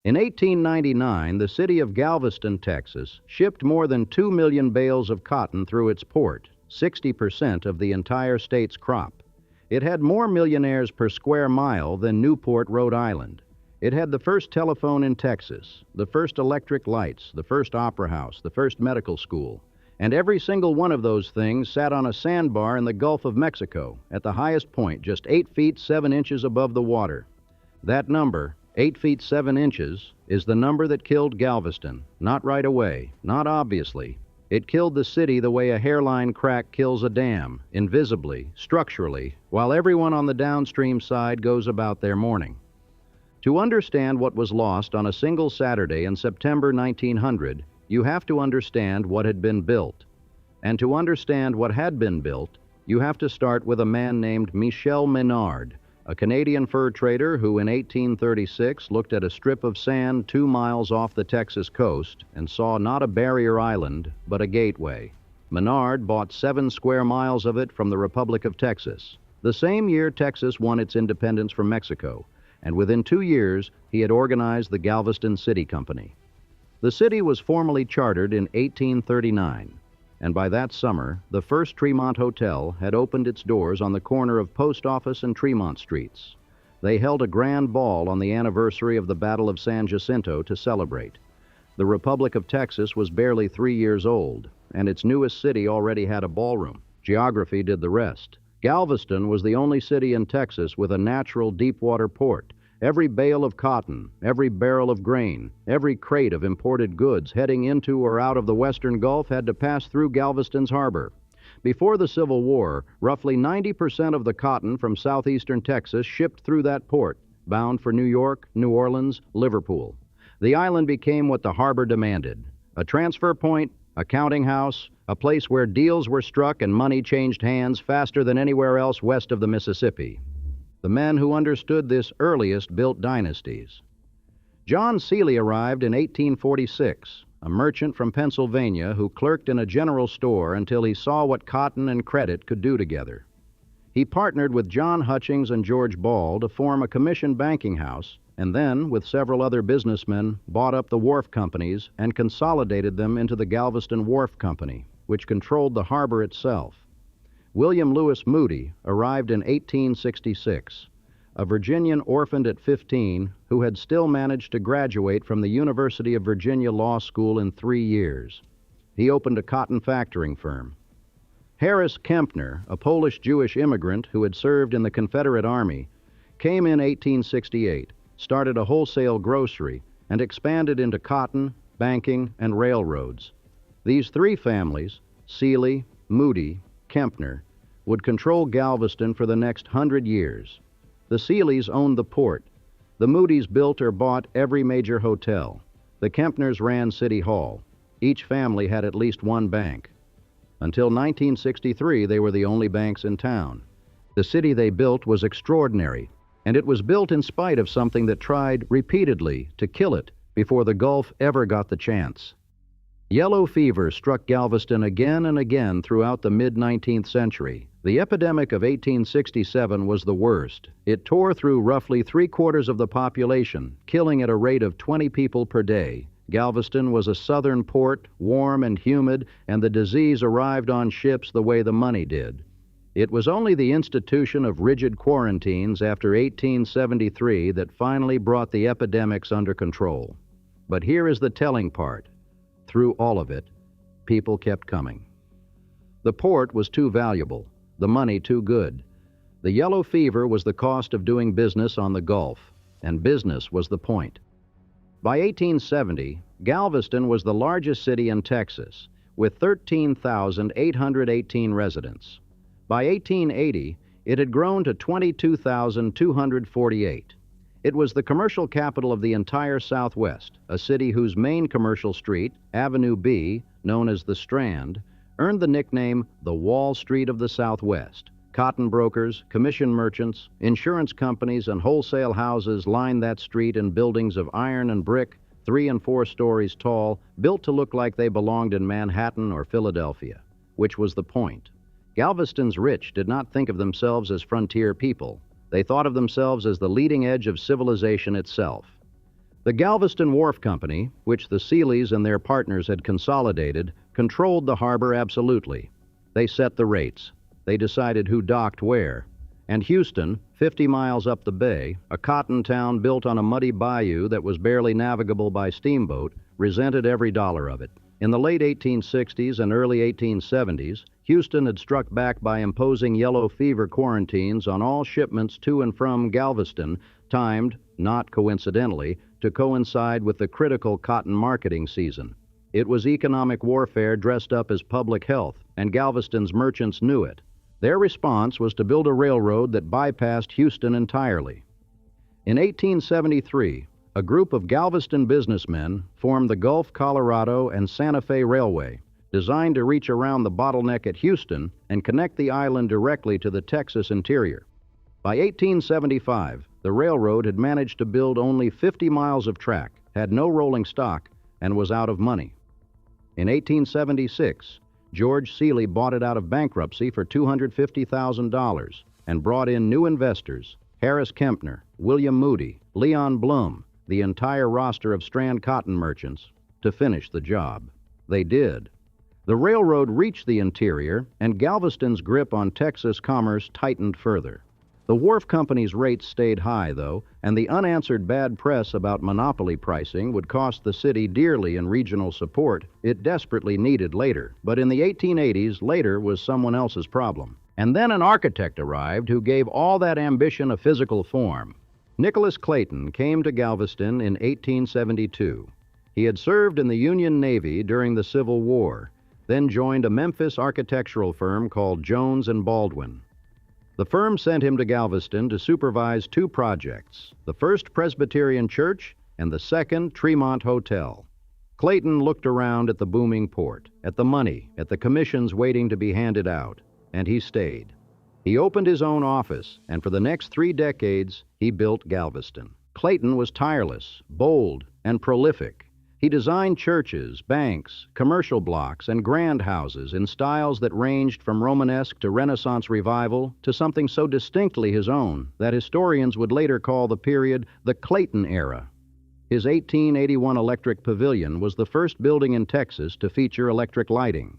In 1899, the city of Galveston, Texas, shipped more than 2 million bales of cotton through its port, 60% of the entire state's crop. It had more millionaires per square mile than Newport, Rhode Island. It had the first telephone in Texas, the first electric lights, the first opera house, the first medical school. And every single one of those things sat on a sandbar in the Gulf of Mexico, at the highest point, just 8 feet 7 inches above the water. That number, 8 feet 7 inches, is the number that killed Galveston. Not right away, not obviously. It killed the city the way a hairline crack kills a dam, invisibly, structurally, while everyone on the downstream side goes about their mourning. To understand what was lost on a single Saturday in September 1900, you have to understand what had been built. And to understand what had been built, you have to start with a man named Michel Menard, a Canadian fur trader who in 1836 looked at a strip of sand 2 miles off the Texas coast and saw not a barrier island, but a gateway. Menard bought 7 square miles of it from the Republic of Texas. The same year Texas won its independence from Mexico, and within 2 years he had organized the Galveston City Company. The city was formally chartered in 1839, and by that summer, the first Tremont Hotel had opened its doors on the corner of Post Office and Tremont Streets. They held a grand ball on the anniversary of the Battle of San Jacinto to celebrate. The Republic of Texas was barely 3 years old, and its newest city already had a ballroom. Geography did the rest. Galveston was the only city in Texas with a natural deep-water port. Every bale of cotton, every barrel of grain, every crate of imported goods heading into or out of the Western Gulf had to pass through Galveston's harbor. Before the Civil War, roughly 90% of the cotton from southeastern Texas shipped through that port, bound for New York, New Orleans, Liverpool. The island became what the harbor demanded: a transfer point, a counting house, a place where deals were struck and money changed hands faster than anywhere else west of the Mississippi. The men who understood this earliest built dynasties. John Seeley arrived in 1846, a merchant from Pennsylvania who clerked in a general store until he saw what cotton and credit could do together. He partnered with John Hutchings and George Ball to form a commission banking house, and then, with several other businessmen, bought up the wharf companies and consolidated them into the Galveston Wharf Company, which controlled the harbor itself. William Lewis Moody arrived in 1866, a Virginian orphaned at 15 who had still managed to graduate from the University of Virginia Law School in 3 years. He opened a cotton factoring firm. Harris Kempner, a Polish-Jewish immigrant who had served in the Confederate Army, came in 1868, started a wholesale grocery, and expanded into cotton, banking, and railroads. These 3 families, Seeley, Moody, Kempner, would control Galveston for the next 100 years. The Seeleys owned the port. The Moodys built or bought every major hotel. The Kempners ran City Hall. Each family had at least one bank. Until 1963, they were the only banks in town. The city they built was extraordinary, and it was built in spite of something that tried repeatedly to kill it before the Gulf ever got the chance. Yellow fever struck Galveston again and again throughout the mid-19th century. The epidemic of 1867 was the worst. It tore through roughly 3/4 of the population, killing at a rate of 20 people per day. Galveston was a southern port, warm and humid, and the disease arrived on ships the way the money did. It was only the institution of rigid quarantines after 1873 that finally brought the epidemics under control. But here is the telling part. Through all of it, people kept coming. The port was too valuable, the money too good. The yellow fever was the cost of doing business on the Gulf, and business was the point. By 1870, Galveston was the largest city in Texas, with 13,818 residents. By 1880, it had grown to 22,248. It was the commercial capital of the entire Southwest, a city whose main commercial street, Avenue B, known as the Strand, earned the nickname the Wall Street of the Southwest. Cotton brokers, commission merchants, insurance companies, and wholesale houses lined that street in buildings of iron and brick, 3 and 4 stories tall, built to look like they belonged in Manhattan or Philadelphia, which was the point. Galveston's rich did not think of themselves as frontier people. They thought of themselves as the leading edge of civilization itself. The Galveston Wharf Company, which the Sealeys and their partners had consolidated, controlled the harbor absolutely. They set the rates. They decided who docked where. And Houston, 50 miles up the bay, a cotton town built on a muddy bayou that was barely navigable by steamboat, resented every dollar of it. In the late 1860s and early 1870s, Houston had struck back by imposing yellow fever quarantines on all shipments to and from Galveston, timed, not coincidentally, to coincide with the critical cotton marketing season. It was economic warfare dressed up as public health, and Galveston's merchants knew it. Their response was to build a railroad that bypassed Houston entirely. In 1873, a group of Galveston businessmen formed the Gulf, Colorado, and Santa Fe Railway, designed to reach around the bottleneck at Houston and connect the island directly to the Texas interior. By 1875, the railroad had managed to build only 50 miles of track, had no rolling stock, and was out of money. In 1876, George Seeley bought it out of bankruptcy for $250,000 and brought in new investors, Harris Kempner, William Moody, Leon Blum, the entire roster of Strand cotton merchants, to finish the job. They did. The railroad reached the interior, and Galveston's grip on Texas commerce tightened further. The wharf company's rates stayed high, though, and the unanswered bad press about monopoly pricing would cost the city dearly in regional support it desperately needed later. But in the 1880s, later was someone else's problem. And then an architect arrived who gave all that ambition a physical form. Nicholas Clayton came to Galveston in 1872. He had served in the Union Navy during the Civil War, then joined a Memphis architectural firm called Jones and Baldwin. The firm sent him to Galveston to supervise two projects, the First Presbyterian Church and the Second Tremont Hotel. Clayton looked around at the booming port, at the money, at the commissions waiting to be handed out, and he stayed. He opened his own office, and for the next 3 decades, he built Galveston. Clayton was tireless, bold, and prolific. He designed churches, banks, commercial blocks, and grand houses in styles that ranged from Romanesque to Renaissance revival to something so distinctly his own that historians would later call the period the Clayton era. His 1881 electric pavilion was the first building in Texas to feature electric lighting.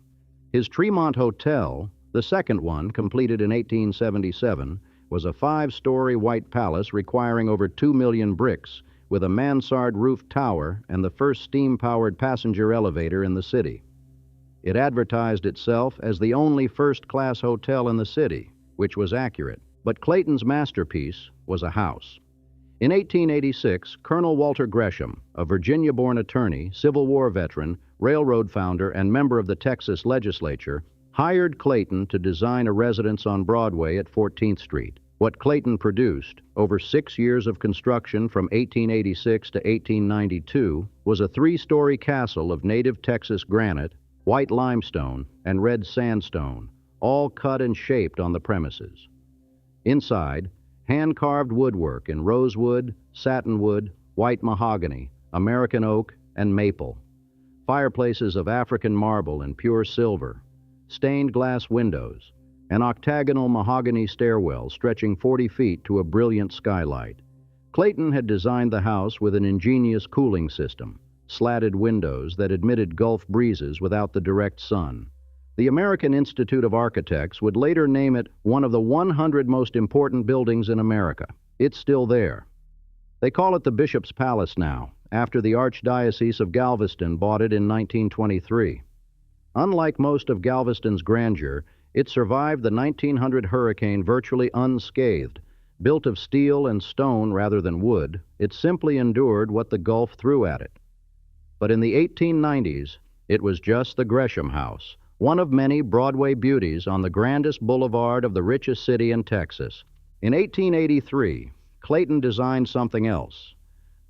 His Tremont Hotel, the second one, completed in 1877, was a 5-story white palace requiring over 2 million bricks, with a mansard-roofed tower and the first steam-powered passenger elevator in the city. It advertised itself as the only first-class hotel in the city, which was accurate. But Clayton's masterpiece was a house. In 1886, Colonel Walter Gresham, a Virginia-born attorney, Civil War veteran, railroad founder, and member of the Texas legislature, hired Clayton to design a residence on Broadway at 14th Street. What Clayton produced, over 6 years of construction from 1886 to 1892, was a 3-story castle of native Texas granite, white limestone, and red sandstone, all cut and shaped on the premises. Inside, hand-carved woodwork in rosewood, satinwood, white mahogany, American oak, and maple. Fireplaces of African marble and pure silver, stained glass windows, an octagonal mahogany stairwell stretching 40 feet to a brilliant skylight. Clayton had designed the house with an ingenious cooling system, slatted windows that admitted Gulf breezes without the direct sun. The American Institute of Architects would later name it one of the 100 most important buildings in America. It's still there. They call it the Bishop's Palace now, after the Archdiocese of Galveston bought it in 1923. Unlike most of Galveston's grandeur, it survived the 1900 hurricane virtually unscathed. Built of steel and stone rather than wood, it simply endured what the Gulf threw at it. But in the 1890s, it was just the Gresham House, one of many Broadway beauties on the grandest boulevard of the richest city in Texas. In 1883, Clayton designed something else.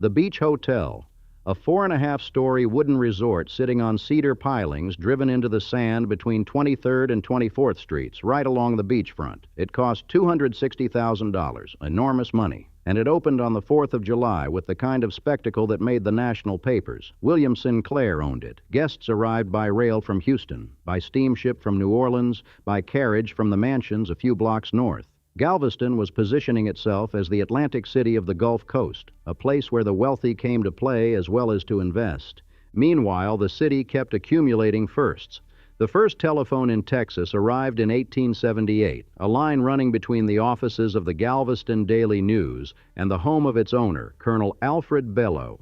The Beach Hotel, a 4.5-story wooden resort sitting on cedar pilings driven into the sand between 23rd and 24th Streets, right along the beachfront. It cost $260,000, enormous money, and it opened on the 4th of July with the kind of spectacle that made the national papers. William Sinclair owned it. Guests arrived by rail from Houston, by steamship from New Orleans, by carriage from the mansions a few blocks north. Galveston was positioning itself as the Atlantic city of the Gulf Coast, a place where the wealthy came to play as well as to invest. Meanwhile, the city kept accumulating firsts. The first telephone in Texas arrived in 1878, a line running between the offices of the Galveston Daily News and the home of its owner, Colonel Alfred Bellow.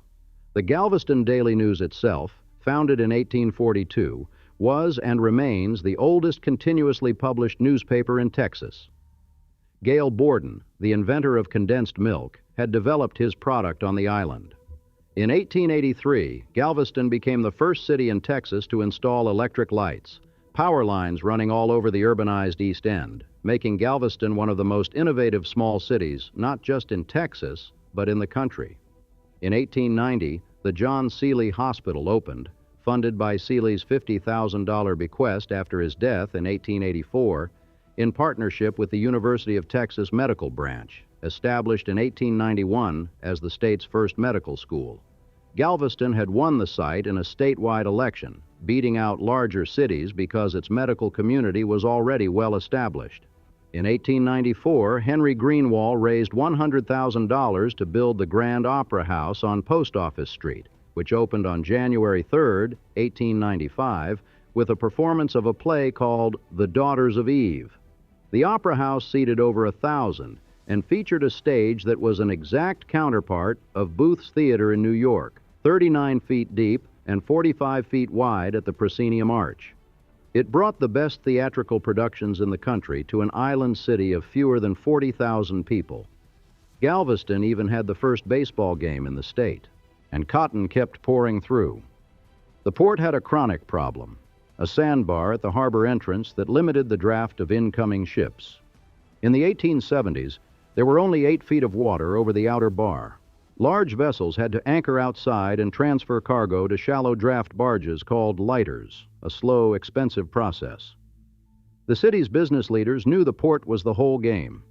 The Galveston Daily News itself, founded in 1842, was and remains the oldest continuously published newspaper in Texas. Gale Borden, the inventor of condensed milk, had developed his product on the island. In 1883, Galveston became the first city in Texas to install electric lights, power lines running all over the urbanized East End, making Galveston one of the most innovative small cities, not just in Texas, but in the country. In 1890, the John Seeley Hospital opened, funded by Seeley's $50,000 bequest after his death in 1884, in partnership with the University of Texas Medical Branch, established in 1891 as the state's first medical school. Galveston had won the site in a statewide election, beating out larger cities because its medical community was already well established. In 1894, Henry Greenwall raised $100,000 to build the Grand Opera House on Post Office Street, which opened on January 3, 1895, with a performance of a play called The Daughters of Eve. The Opera House seated over 1,000 and featured a stage that was an exact counterpart of Booth's Theater in New York, 39 feet deep and 45 feet wide at the proscenium arch. It brought the best theatrical productions in the country to an island city of fewer than 40,000 people. Galveston even had the first baseball game in the state, and cotton kept pouring through. The port had a chronic problem, a sandbar at the harbor entrance that limited the draft of incoming ships. In the 1870s, there were only 8 feet of water over the outer bar. Large vessels had to anchor outside and transfer cargo to shallow draft barges called lighters, a slow, expensive process. The city's business leaders knew the port was the whole game.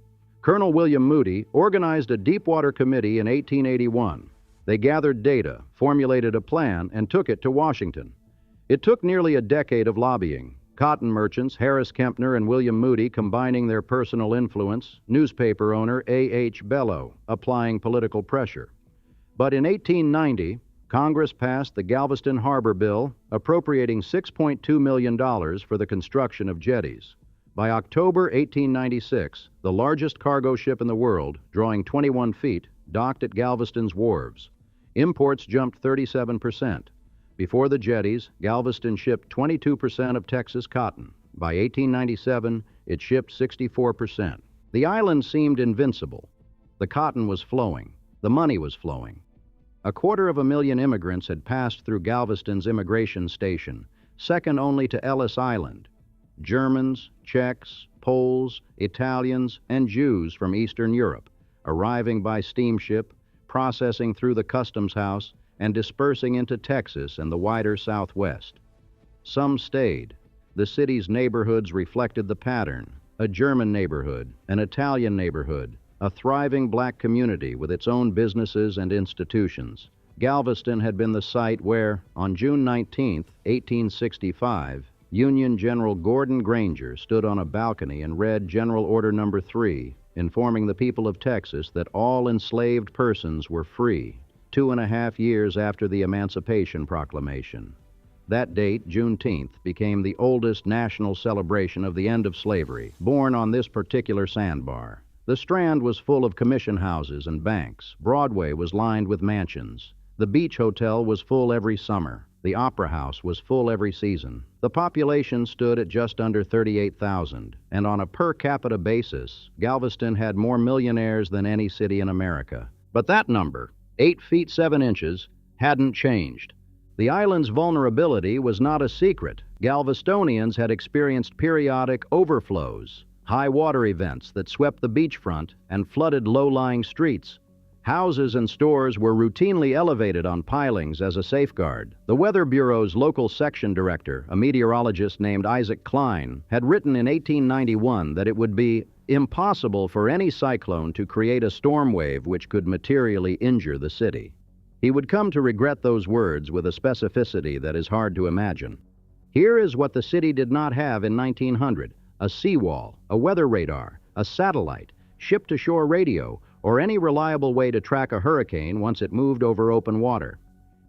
Colonel William Moody organized a deepwater committee in 1881. They gathered data, formulated a plan, and took it to Washington. It took nearly a decade of lobbying, cotton merchants Harris Kempner and William Moody combining their personal influence, newspaper owner A.H. Bellow applying political pressure. But in 1890, Congress passed the Galveston Harbor Bill, appropriating $6.2 million for the construction of jetties. By October 1896, the largest cargo ship in the world, drawing 21 feet, docked at Galveston's wharves. Imports jumped 37%. Before the jetties, Galveston shipped 22% of Texas cotton. By 1897, it shipped 64%. The island seemed invincible. The cotton was flowing. The money was flowing. 250,000 immigrants had passed through Galveston's immigration station, second only to Ellis Island. Germans, Czechs, Poles, Italians, and Jews from Eastern Europe, arriving by steamship, processing through the customs house, and dispersing into Texas and the wider Southwest. Some stayed. The city's neighborhoods reflected the pattern: a German neighborhood, an Italian neighborhood, a thriving black community with its own businesses and institutions. Galveston had been the site where, on June 19, 1865, Union General Gordon Granger stood on a balcony and read General Order No. 3, informing the people of Texas that all enslaved persons were free, 2.5 years after the Emancipation Proclamation. That date, Juneteenth, became the oldest national celebration of the end of slavery, born on this particular sandbar. The Strand was full of commission houses and banks. Broadway was lined with mansions. The Beach Hotel was full every summer. The Opera House was full every season. The population stood at just under 38,000, and on a per capita basis, Galveston had more millionaires than any city in America. But that number, 8 feet 7 inches, hadn't changed. The island's vulnerability was not a secret. Galvestonians had experienced periodic overflows, high water events that swept the beachfront and flooded low-lying streets. Houses and stores were routinely elevated on pilings as a safeguard. The Weather Bureau's local section director, a meteorologist named Isaac Klein, had written in 1891 that it would be impossible for any cyclone to create a storm wave which could materially injure the city. He would come to regret those words with a specificity that is hard to imagine. Here is what the city did not have in 1900: a seawall, a weather radar, a satellite, ship-to-shore radio, or any reliable way to track a hurricane once it moved over open water.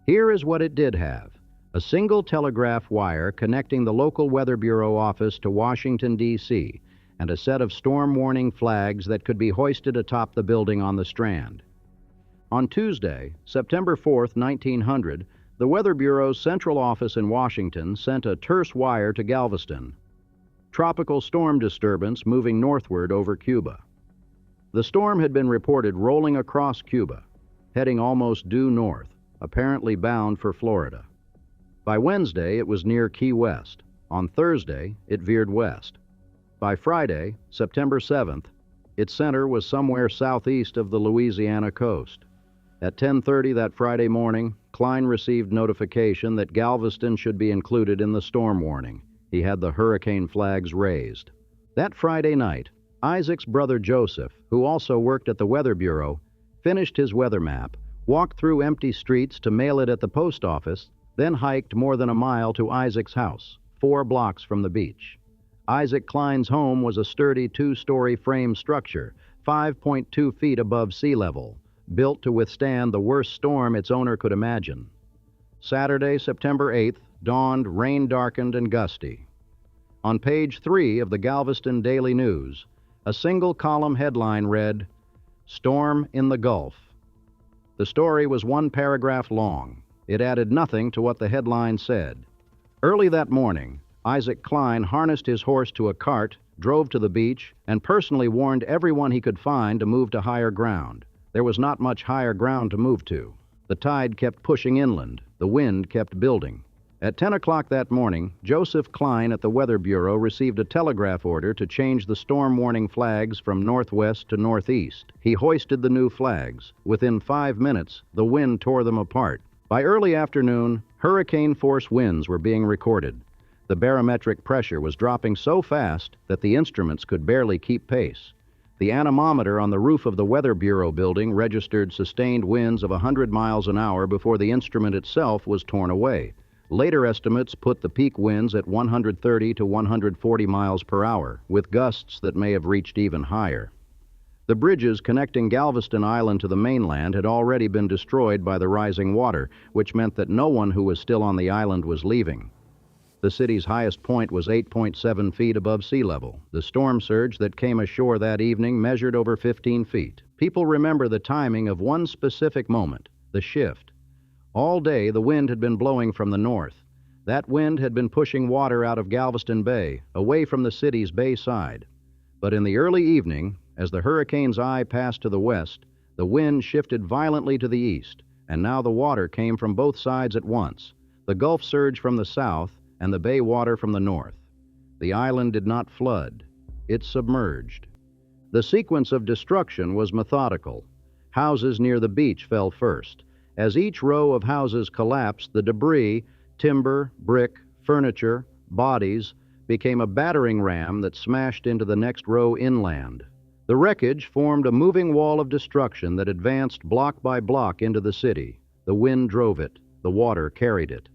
Here is what it did have: a single telegraph wire connecting the local Weather Bureau office to Washington, D.C., and a set of storm warning flags that could be hoisted atop the building on the Strand. On Tuesday, September 4th, 1900, the Weather Bureau's central office in Washington sent a terse wire to Galveston. Tropical storm disturbance moving northward over Cuba. The storm had been reported rolling across Cuba, heading almost due north, apparently bound for Florida. By Wednesday, it was near Key West. On Thursday, it veered west. By Friday, September 7th, its center was somewhere southeast of the Louisiana coast. At 10:30 that Friday morning, Klein received notification that Galveston should be included in the storm warning. He had the hurricane flags raised. That Friday night, Isaac's brother Joseph, who also worked at the Weather Bureau, finished his weather map, walked through empty streets to mail it at the post office, then hiked more than a mile to Isaac's house, 4 blocks from the beach. Isaac Klein's home was a sturdy 2-story frame structure, 5.2 feet above sea level, built to withstand the worst storm its owner could imagine. Saturday, September 8th, dawned rain-darkened and gusty. On page 3 of the Galveston Daily News, a single-column headline read, "Storm in the Gulf." The story was 1 paragraph long. It added nothing to what the headline said. Early that morning, Isaac Klein harnessed his horse to a cart, drove to the beach, and personally warned everyone he could find to move to higher ground. There was not much higher ground to move to. The tide kept pushing inland. The wind kept building. At 10 o'clock that morning, Joseph Klein at the Weather Bureau received a telegraph order to change the storm warning flags from northwest to northeast. He hoisted the new flags. Within 5 minutes, the wind tore them apart. By early afternoon, hurricane-force winds were being recorded. The barometric pressure was dropping so fast that the instruments could barely keep pace. The anemometer on the roof of the Weather Bureau building registered sustained winds of 100 miles an hour before the instrument itself was torn away. Later estimates put the peak winds at 130 to 140 miles per hour, with gusts that may have reached even higher. The bridges connecting Galveston Island to the mainland had already been destroyed by the rising water, which meant that no one who was still on the island was leaving. The city's highest point was 8.7 feet above sea level. The storm surge that came ashore that evening measured over 15 feet. People remember the timing of one specific moment, the shift. All day, the wind had been blowing from the north. That wind had been pushing water out of Galveston Bay, away from the city's bay side. But in the early evening, as the hurricane's eye passed to the west, the wind shifted violently to the east, and now the water came from both sides at once. The Gulf surge from the south, and the bay water from the north. The island did not flood. It submerged. The sequence of destruction was methodical. Houses near the beach fell first. As each row of houses collapsed, the debris, timber, brick, furniture, bodies, became a battering ram that smashed into the next row inland. The wreckage formed a moving wall of destruction that advanced block by block into the city. The wind drove it. The water carried it.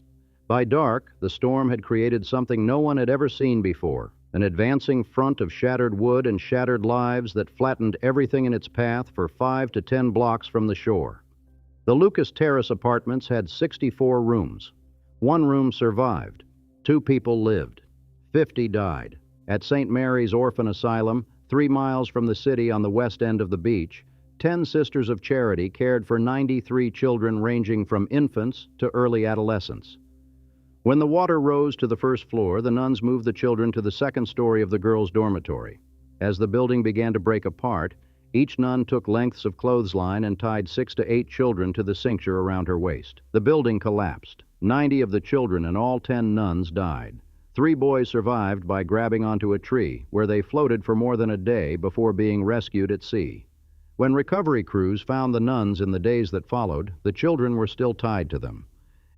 By dark, the storm had created something no one had ever seen before, an advancing front of shattered wood and shattered lives that flattened everything in its path for 5 to 10 blocks from the shore. The Lucas Terrace apartments had 64 rooms. 1 room survived. 2 people lived. 50 died. At St. Mary's Orphan Asylum, 3 miles from the city on the west end of the beach, 10 Sisters of Charity cared for 93 children ranging from infants to early adolescents. When the water rose to the first floor, the nuns moved the children to the second story of the girls' dormitory. As the building began to break apart, each nun took lengths of clothesline and tied 6 to 8 children to the cincture around her waist. The building collapsed. 90 of the children and all 10 nuns died. 3 boys survived by grabbing onto a tree, where they floated for more than a day before being rescued at sea. When recovery crews found the nuns in the days that followed, the children were still tied to them.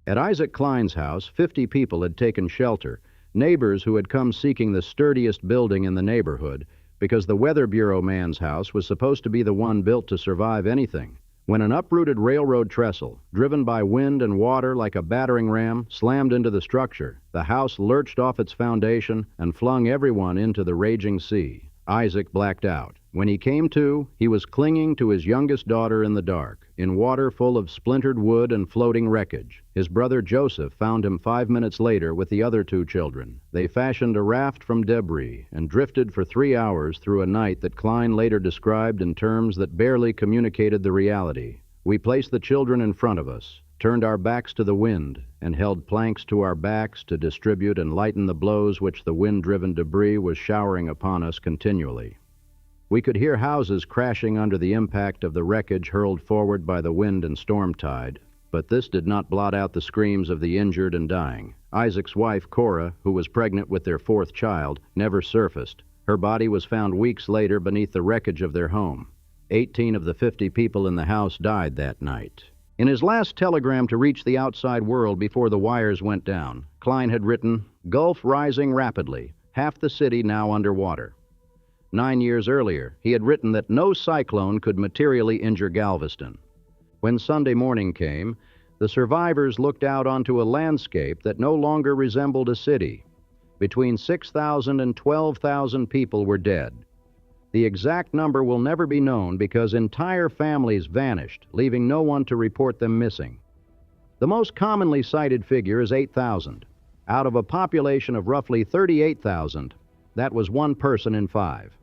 At Isaac Klein's house, 50 people had taken shelter, neighbors who had come seeking the sturdiest building in the neighborhood, because the Weather Bureau man's house was supposed to be the one built to survive anything. When an uprooted railroad trestle, driven by wind and water like a battering ram, slammed into the structure, the house lurched off its foundation and flung everyone into the raging sea. Isaac blacked out. When he came to, he was clinging to his youngest daughter in the dark, in water full of splintered wood and floating wreckage. His brother Joseph found him 5 minutes later with the other 2 children. They fashioned a raft from debris and drifted for 3 hours through a night that Klein later described in terms that barely communicated the reality. We placed the children in front of us, turned our backs to the wind, and held planks to our backs to distribute and lighten the blows which the wind-driven debris was showering upon us continually. We could hear houses crashing under the impact of the wreckage hurled forward by the wind and storm tide, but this did not blot out the screams of the injured and dying. Isaac's wife, Cora, who was pregnant with their 4th child, never surfaced. Her body was found weeks later beneath the wreckage of their home. 18 of the 50 people in the house died that night. In his last telegram to reach the outside world before the wires went down, Klein had written, "Gulf rising rapidly, half the city now underwater." 9 years earlier, he had written that no cyclone could materially injure Galveston. When Sunday morning came, the survivors looked out onto a landscape that no longer resembled a city. Between 6,000 and 12,000 people were dead. The exact number will never be known because entire families vanished, leaving no one to report them missing. The most commonly cited figure is 8,000. Out of a population of roughly 38,000, that was 1 person in 5.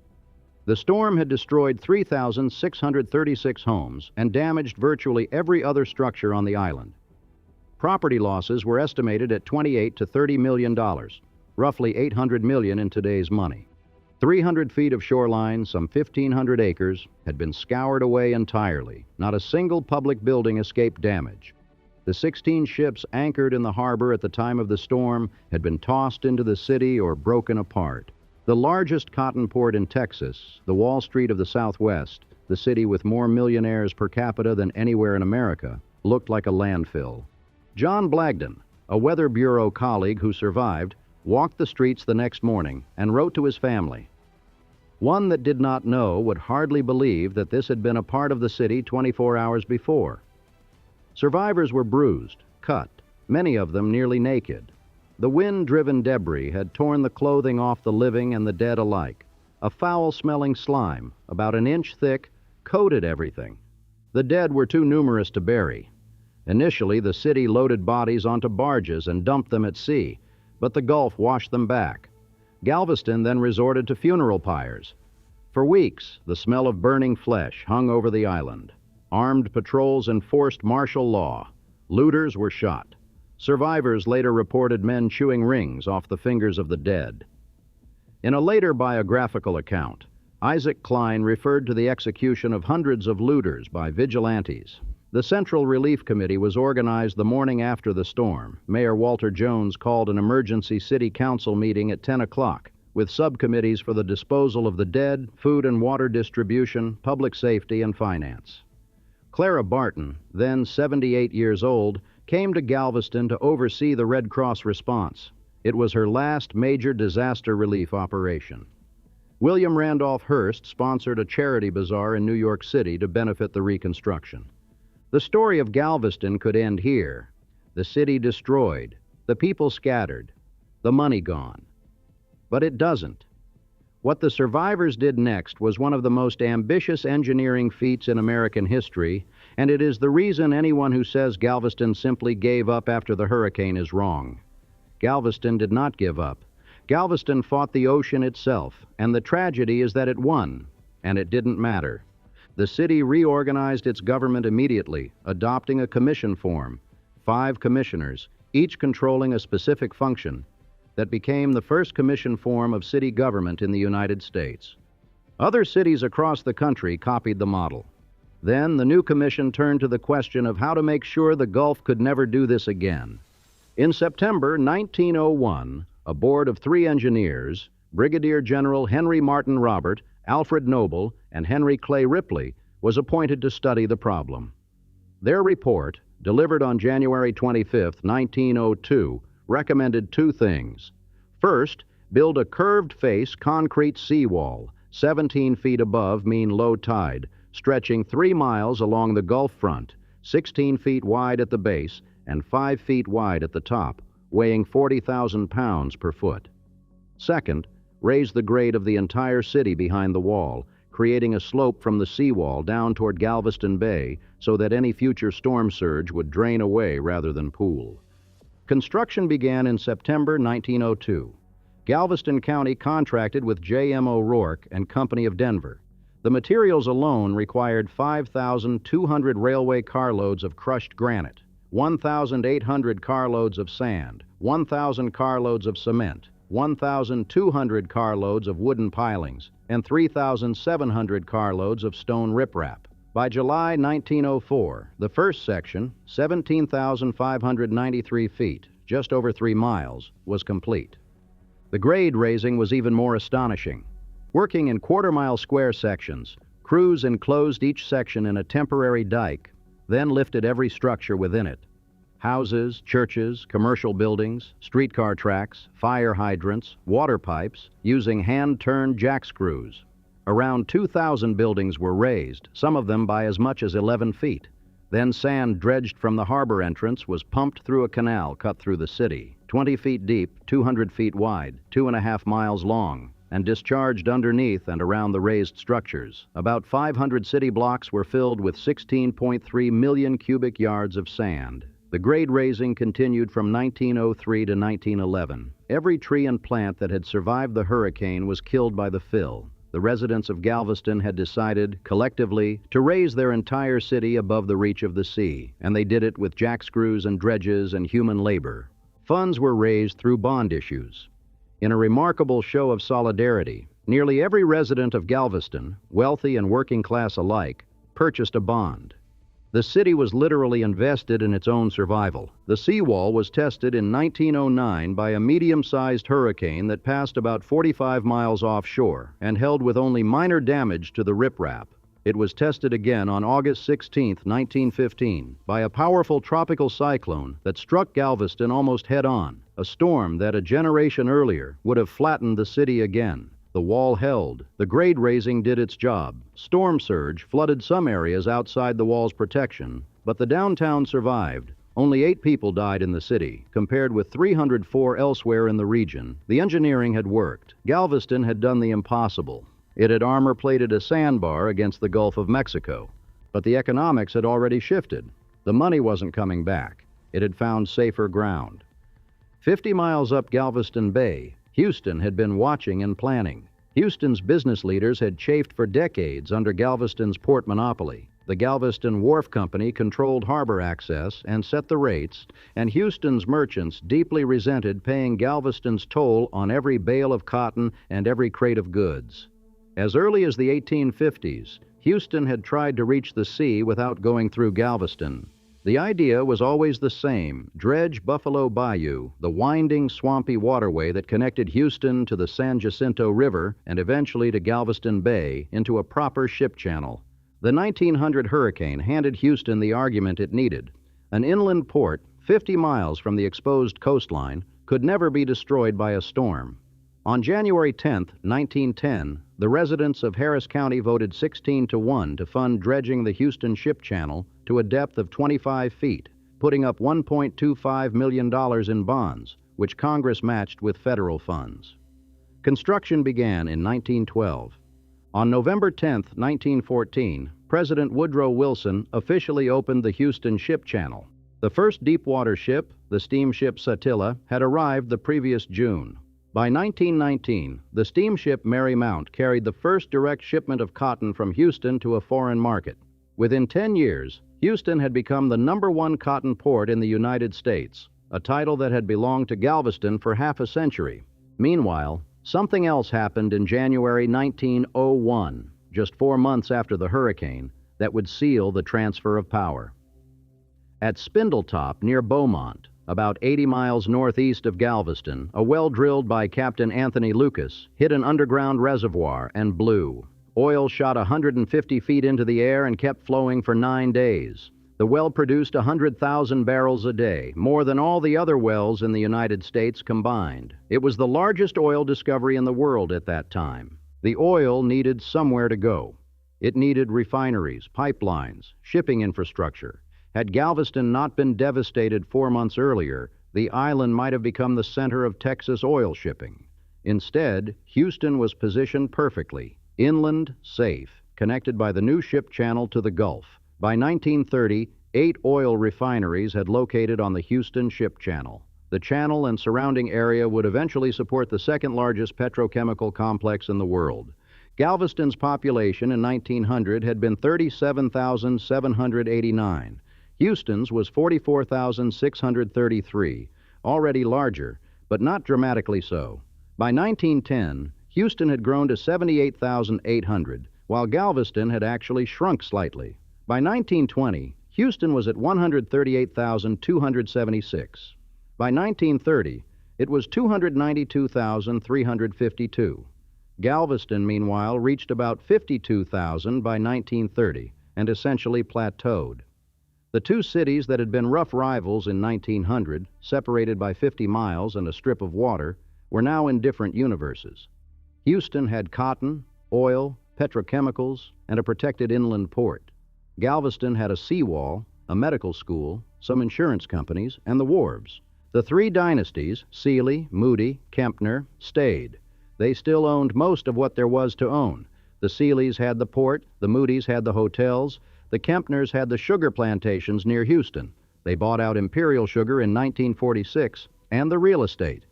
The storm had destroyed 3,636 homes and damaged virtually every other structure on the island. Property losses were estimated at $28 to $30 million, roughly $800 million in today's money. 300 feet of shoreline, some 1,500 acres, had been scoured away entirely. Not a single public building escaped damage. The 16 ships anchored in the harbor at the time of the storm had been tossed into the city or broken apart. The largest cotton port in Texas, the Wall Street of the Southwest, the city with more millionaires per capita than anywhere in America, looked like a landfill. John Blagden, a Weather Bureau colleague who survived, walked the streets the next morning and wrote to his family. One that did not know would hardly believe that this had been a part of the city 24 hours before. Survivors were bruised, cut, many of them nearly naked. The wind-driven debris had torn the clothing off the living and the dead alike. A foul-smelling slime, about an inch thick, coated everything. The dead were too numerous to bury. Initially, the city loaded bodies onto barges and dumped them at sea, but the Gulf washed them back. Galveston then resorted to funeral pyres. For weeks, the smell of burning flesh hung over the island. Armed patrols enforced martial law. Looters were shot. Survivors later reported men chewing rings off the fingers of the dead. In a later biographical account, Isaac Klein referred to the execution of hundreds of looters by vigilantes. The Central Relief Committee was organized the morning after the storm. Mayor Walter Jones called an emergency city council meeting at 10 o'clock, with subcommittees for the disposal of the dead, food and water distribution, public safety, and finance. Clara Barton, then 78 years old, came to Galveston to oversee the Red Cross response. It was her last major disaster relief operation. William Randolph Hearst sponsored a charity bazaar in New York City to benefit the reconstruction. The story of Galveston could end here. The city destroyed, the people scattered, the money gone. But it doesn't. What the survivors did next was one of the most ambitious engineering feats in American history, and it is the reason anyone who says Galveston simply gave up after the hurricane is wrong. Galveston did not give up. Galveston fought the ocean itself, and the tragedy is that it won, and it didn't matter. The city reorganized its government immediately, adopting a commission form, 5 commissioners, each controlling a specific function, that became the first commission form of city government in the United States. Other cities across the country copied the model. Then the new commission turned to the question of how to make sure the Gulf could never do this again. In September 1901, a board of 3 engineers, Brigadier General Henry Martin Robert, Alfred Noble, and Henry Clay Ripley, was appointed to study the problem. Their report, delivered on January 25, 1902, recommended 2 things. First, build a curved-face concrete seawall, 17 feet above mean low tide, stretching 3 miles along the Gulf front, 16 feet wide at the base and 5 feet wide at the top, weighing 40,000 pounds per foot. Second, raised the grade of the entire city behind the wall, creating a slope from the seawall down toward Galveston Bay so that any future storm surge would drain away rather than pool. Construction began in September 1902. Galveston County contracted with J.M. O'Rourke and Company of Denver. The materials alone required 5,200 railway carloads of crushed granite, 1,800 carloads of sand, 1,000 carloads of cement, 1,200 carloads of wooden pilings, and 3,700 carloads of stone riprap. By July 1904, the first section, 17,593 feet, just over 3 miles, was complete. The grade raising was even more astonishing. Working in quarter-mile square sections, crews enclosed each section in a temporary dike, then lifted every structure within it. Houses, churches, commercial buildings, streetcar tracks, fire hydrants, water pipes, using hand-turned jackscrews. Around 2,000 buildings were raised, some of them by as much as 11 feet. Then sand dredged from the harbor entrance was pumped through a canal cut through the city, 20 feet deep, 200 feet wide, 2.5 miles long, and discharged underneath and around the raised structures. About 500 city blocks were filled with 16.3 million cubic yards of sand. The grade raising continued from 1903 to 1911. Every tree and plant that had survived the hurricane was killed by the fill. The residents of Galveston had decided, collectively, to raise their entire city above the reach of the sea, and they did it with jackscrews and dredges and human labor. Funds were raised through bond issues. In a remarkable show of solidarity, nearly every resident of Galveston, wealthy and working class alike, purchased a bond. The city was literally invested in its own survival. The seawall was tested in 1909 by a medium-sized hurricane that passed about 45 miles offshore and held with only minor damage to the riprap. It was tested again on August 16, 1915, by a powerful tropical cyclone that struck Galveston almost head-on, a storm that a generation earlier would have flattened the city again. The wall held. The grade raising did its job. Storm surge flooded some areas outside the wall's protection, but the downtown survived. Only 8 people died in the city, compared with 304 elsewhere in the region. The engineering had worked. Galveston had done the impossible. It had armor-plated a sandbar against the Gulf of Mexico. But the economics had already shifted. The money wasn't coming back. It had found safer ground. 50 miles up Galveston Bay, Houston had been watching and planning. Houston's business leaders had chafed for decades under Galveston's port monopoly. The Galveston Wharf Company controlled harbor access and set the rates, and Houston's merchants deeply resented paying Galveston's toll on every bale of cotton and every crate of goods. As early as the 1850s, Houston had tried to reach the sea without going through Galveston. The idea was always the same: dredge Buffalo Bayou, the winding, swampy waterway that connected Houston to the San Jacinto River and eventually to Galveston Bay, into a proper ship channel. The 1900 hurricane handed Houston the argument it needed. An inland port, 50 miles from the exposed coastline, could never be destroyed by a storm. On January 10, 1910, the residents of Harris County voted 16-1 to fund dredging the Houston Ship Channel to a depth of 25 feet, putting up $1.25 million in bonds, which Congress matched with federal funds. Construction began in 1912. On November 10, 1914, President Woodrow Wilson officially opened the Houston Ship Channel. The first deep-water ship, the steamship Satilla, had arrived the previous June. By 1919, the steamship Marymount carried the first direct shipment of cotton from Houston to a foreign market. Within 10 years, Houston had become the #1 cotton port in the United States, a title that had belonged to Galveston for half a century. Meanwhile, something else happened in January 1901, just 4 months after the hurricane, that would seal the transfer of power. At Spindletop, near Beaumont, about 80 miles northeast of Galveston, a well drilled by Captain Anthony Lucas hit an underground reservoir and blew. Oil shot 150 feet into the air and kept flowing for 9 days. The well produced 100,000 barrels a day, more than all the other wells in the United States combined. It was the largest oil discovery in the world at that time. The oil needed somewhere to go. It needed refineries, pipelines, shipping infrastructure. Had Galveston not been devastated 4 months earlier, the island might have become the center of Texas oil shipping. Instead, Houston was positioned perfectly, inland, safe, connected by the new ship channel to the Gulf. By 1930, 8 oil refineries had located on the Houston Ship Channel. The channel and surrounding area would eventually support the second largest petrochemical complex in the world. Galveston's population in 1900 had been 37,789. Houston's was 44,633, already larger, but not dramatically so. By 1910, Houston had grown to 78,800, while Galveston had actually shrunk slightly. By 1920, Houston was at 138,276. By 1930, it was 292,352. Galveston, meanwhile, reached about 52,000 by 1930 and essentially plateaued. The two cities that had been rough rivals in 1900, separated by 50 miles and a strip of water, were now in different universes. Houston had cotton, oil, petrochemicals, and a protected inland port. Galveston had a seawall, a medical school, some insurance companies, and the wharves. The three dynasties, Sealy, Moody, Kempner, stayed. They still owned most of what there was to own. The Sealeys had the port, the Moodys had the hotels, the Kempners had the sugar plantations near Houston. They bought out Imperial Sugar in 1946, and the real estate.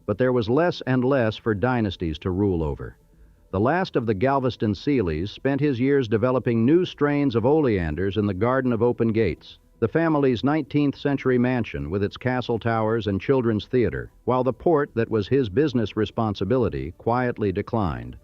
But there was less and less for dynasties to rule over. The last of the Galveston Sealeys spent his years developing new strains of oleanders in the Garden of Open Gates, the family's 19th century mansion with its castle towers and children's theater, while the port that was his business responsibility quietly declined.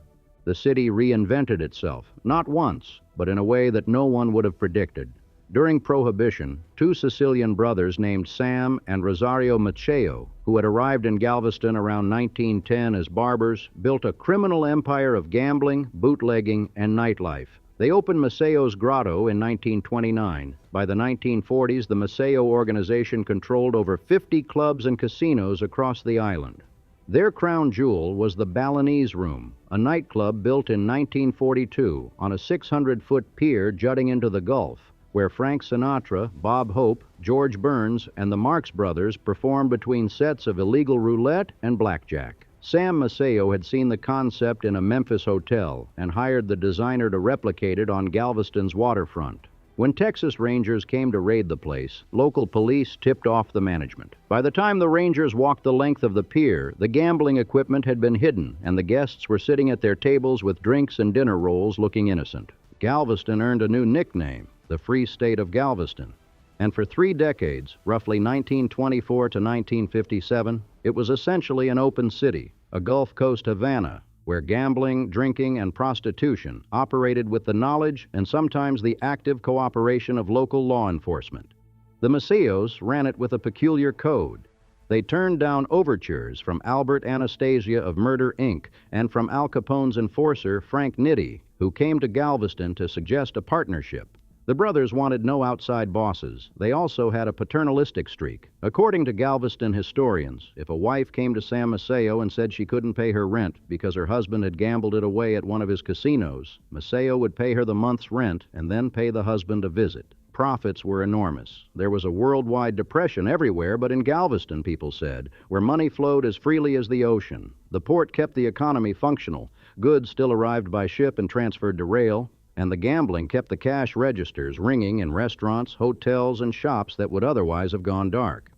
The city reinvented itself, not once, but in a way that no one would have predicted. During Prohibition, 2 Sicilian brothers named Sam and Rosario Maceo, who had arrived in Galveston around 1910 as barbers, built a criminal empire of gambling, bootlegging, and nightlife. They opened Maceo's Grotto in 1929. By the 1940s, the Maceo organization controlled over 50 clubs and casinos across the island. Their crown jewel was the Balinese Room, a nightclub built in 1942 on a 600-foot pier jutting into the Gulf, where Frank Sinatra, Bob Hope, George Burns, and the Marx Brothers performed between sets of illegal roulette and blackjack. Sam Maceo had seen the concept in a Memphis hotel and hired the designer to replicate it on Galveston's waterfront. When Texas Rangers came to raid the place, local police tipped off the management. By the time the Rangers walked the length of the pier, the gambling equipment had been hidden, and the guests were sitting at their tables with drinks and dinner rolls looking innocent. Galveston earned a new nickname, the Free State of Galveston. And for 3 decades, roughly 1924 to 1957, it was essentially an open city, a Gulf Coast Havana, where gambling, drinking, and prostitution operated with the knowledge and sometimes the active cooperation of local law enforcement. The Maceos ran it with a peculiar code. They turned down overtures from Albert Anastasia of Murder, Inc., and from Al Capone's enforcer, Frank Nitti, who came to Galveston to suggest a partnership. The brothers wanted no outside bosses. They also had a paternalistic streak. According to Galveston historians, if a wife came to Sam Maceo and said she couldn't pay her rent because her husband had gambled it away at one of his casinos, Maceo would pay her the month's rent and then pay the husband a visit. Profits were enormous. There was a worldwide depression everywhere but in Galveston, people said, where money flowed as freely as the ocean. The port kept the economy functional. Goods still arrived by ship and transferred to rail. And the gambling kept the cash registers ringing in restaurants, hotels, and shops that would otherwise have gone dark.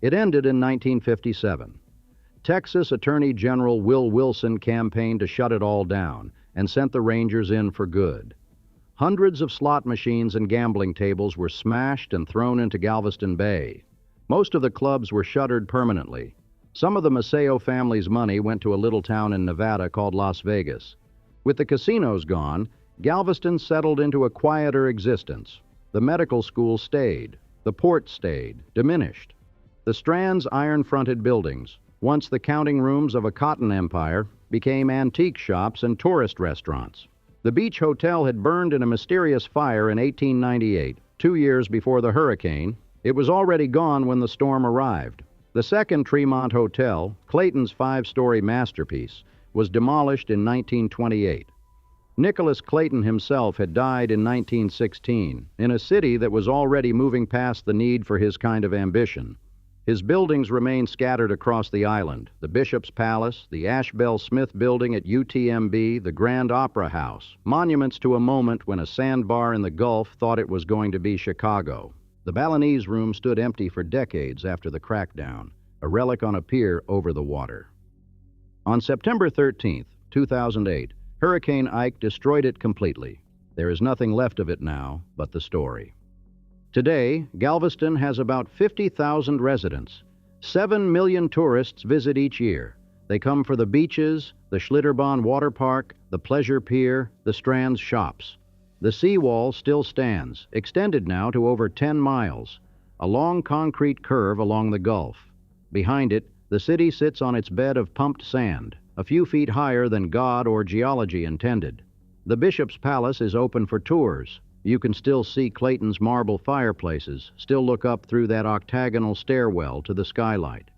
It ended in 1957. Texas Attorney General Will Wilson campaigned to shut it all down and sent the Rangers in for good. Hundreds of slot machines and gambling tables were smashed and thrown into Galveston Bay. Most of the clubs were shuttered permanently. Some of the Maceo family's money went to a little town in Nevada called Las Vegas. With the casinos gone, Galveston settled into a quieter existence. The medical school stayed. The port stayed, diminished. The Strand's iron-fronted buildings, once the counting rooms of a cotton empire, became antique shops and tourist restaurants. The Beach Hotel had burned in a mysterious fire in 1898, 2 years before the hurricane. It was already gone when the storm arrived. The second Tremont Hotel, Clayton's 5-story masterpiece, was demolished in 1928. Nicholas Clayton himself had died in 1916 in a city that was already moving past the need for his kind of ambition. His buildings remain scattered across the island: the Bishop's Palace, the Ashbel Smith Building at UTMB, the Grand Opera House, monuments to a moment when a sandbar in the Gulf thought it was going to be Chicago. The Balinese Room stood empty for decades after the crackdown, a relic on a pier over the water. On September 13, 2008, Hurricane Ike destroyed it completely. There is nothing left of it now but the story. Today, Galveston has about 50,000 residents. 7 million tourists visit each year. They come for the beaches, the Schlitterbahn Water Park, the Pleasure Pier, the Strand's shops. The seawall still stands, extended now to over 10 miles, a long concrete curve along the Gulf. Behind it, the city sits on its bed of pumped sand, a few feet higher than God or geology intended. The Bishop's Palace is open for tours. You can still see Clayton's marble fireplaces, still look up through that octagonal stairwell to the skylight.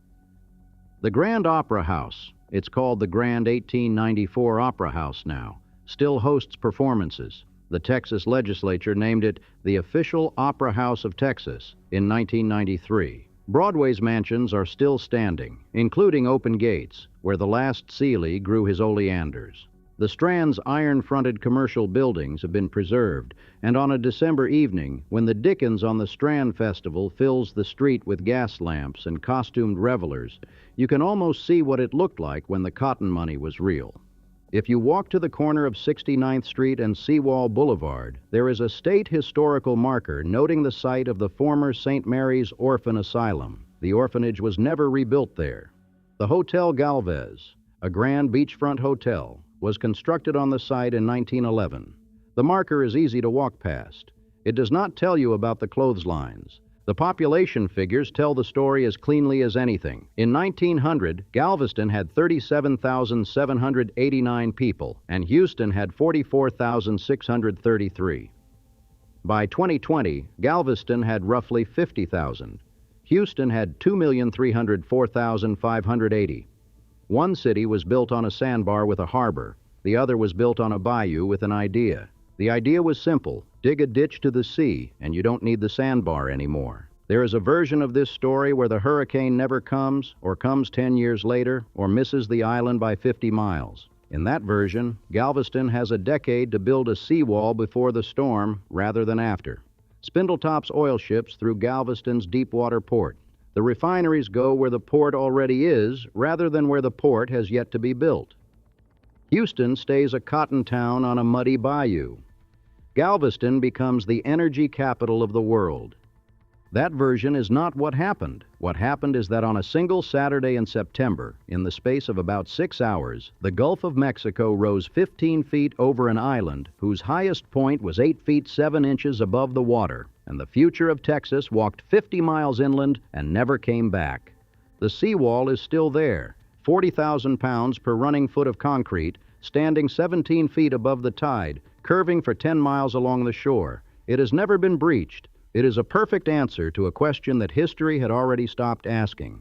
The Grand Opera House, it's called the Grand 1894 Opera House now, still hosts performances. The Texas legislature named it the official Opera House of Texas in 1993. Broadway's mansions are still standing, including Open Gates, where the last Seeley grew his oleanders. The Strand's iron-fronted commercial buildings have been preserved, and on a December evening, when the Dickens on the Strand Festival fills the street with gas lamps and costumed revelers, you can almost see what it looked like when the cotton money was real. If you walk to the corner of 69th Street and Seawall Boulevard, there is a state historical marker noting the site of the former St. Mary's Orphan Asylum. The orphanage was never rebuilt there. The Hotel Galvez, a grand beachfront hotel, was constructed on the site in 1911. The marker is easy to walk past. It does not tell you about the clotheslines. The population figures tell the story as cleanly as anything. In 1900, Galveston had 37,789 people, and Houston had 44,633. By 2020, Galveston had roughly 50,000. Houston had 2,304,580. One city was built on a sandbar with a harbor. The other was built on a bayou with an idea. The idea was simple: dig a ditch to the sea, and you don't need the sandbar anymore. There is a version of this story where the hurricane never comes, or comes 10 years later, or misses the island by 50 miles. In that version, Galveston has a decade to build a seawall before the storm rather than after. Spindletop's oil ships through Galveston's deepwater port. The refineries go where the port already is, rather than where the port has yet to be built. Houston stays a cotton town on a muddy bayou. Galveston becomes the energy capital of the world. That version is not what happened. What happened is that on a single Saturday in September, in the space of about 6 hours, the Gulf of Mexico rose 15 feet over an island whose highest point was 8 feet 7 inches above the water, and the future of Texas walked 50 miles inland and never came back. The seawall is still there, 40,000 pounds per running foot of concrete, standing 17 feet above the tide, curving for 10 miles along the shore. It has never been breached. It is a perfect answer to a question that history had already stopped asking.